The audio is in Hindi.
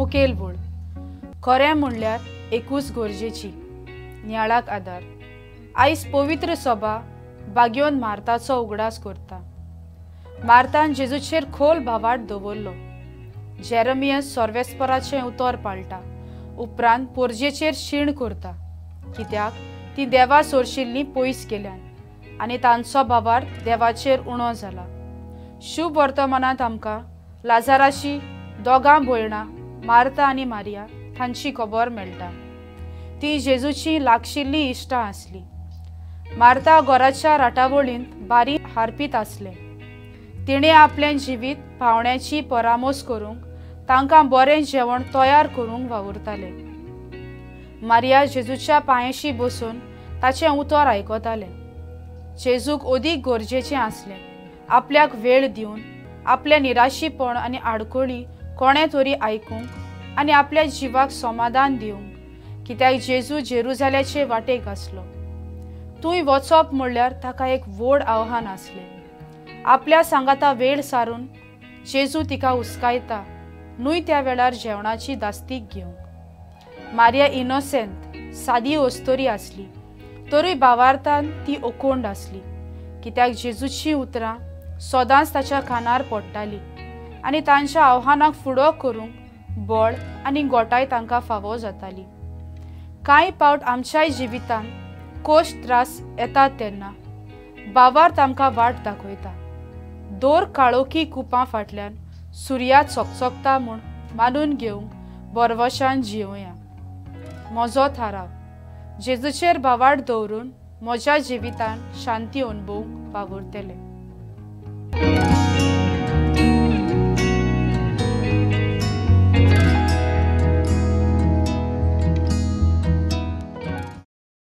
मुखेल वळ खरें म्हणल्यार एकूच गरजेची नियाळाक आदार। आयज पवित्र सभा बागयोन मार्ताचो उगडास करता। मार्तान जेजूचेर खोल भावार्थ दवरलो। जेरमियस सोर्वेस्पराचें उतर पाळटा, उपरांत पोरजेचेर शीण करता, कित्याक ती देवा सोरशिल्लीं पयस गेल्यान आनी तांचो भावार्थ देवाचेर उणो जाला। शुभ वर्तमानांत आमकां लाजाराची दोगां भयणां मार्ता आनी मारिया हांची खबर मेळटा। ती जेजूची लागशिल्लीं इश्टां आसलीं। मार्ता घराच्या राटावळींत बारीक हारपीत आसलें। तिणें आपलें जिवीत पावण्याची परामोस करूंक तांकां बरें जेवण तयार करूंक वावुरतालें। मारिया जेजूच्या पांयशी बसून ताचें उतर आयकतालें। जेजूक अदीक गरजेचें आसलें आपल्याक वेळ दिवन आपलें निराशीपण आनी आडखळी कोणें तरी आयकूंक आनी आपल्या जिवाक समाधान दिवंक, कित्याक जेजू जेरुजाल्याचे वाटेक आसलो। थंय वचप म्हणल्यार ताका एक व्हड आव्हान आसलें। आपल्या सांगाता वेळ सारून जेजू तिका हुस्कायता, न्हय त्या वेळार जेवणाची दास्तीक घेवंक। मारिया इनोसेंट सादी ओस्तोरी आसली, तरूय भावार्थान ती ओकोंड आसली, कित्याक जेजूची उतरां सदांच ताच्या कानार पडटालीं आनी तांच्या आव्हानाक फुडो करूंक बळ आनी गोटाय तांकां फावो जाताली। कांय पावट आमच्याय जिवितांत कोश्ट त्रास येतात तेन्ना भावार्थ आमकां वाट दाखयता। दोर काळोखी कुपां फाटल्यान सुर्या चकचकता म्हूण मानून घेवंक बरवशान जिवया। म्हजो थाराव जेजूचेर भावार्थ दवरून म्हज्या जिवितांत शांती अणभवूंक वावुरतलें।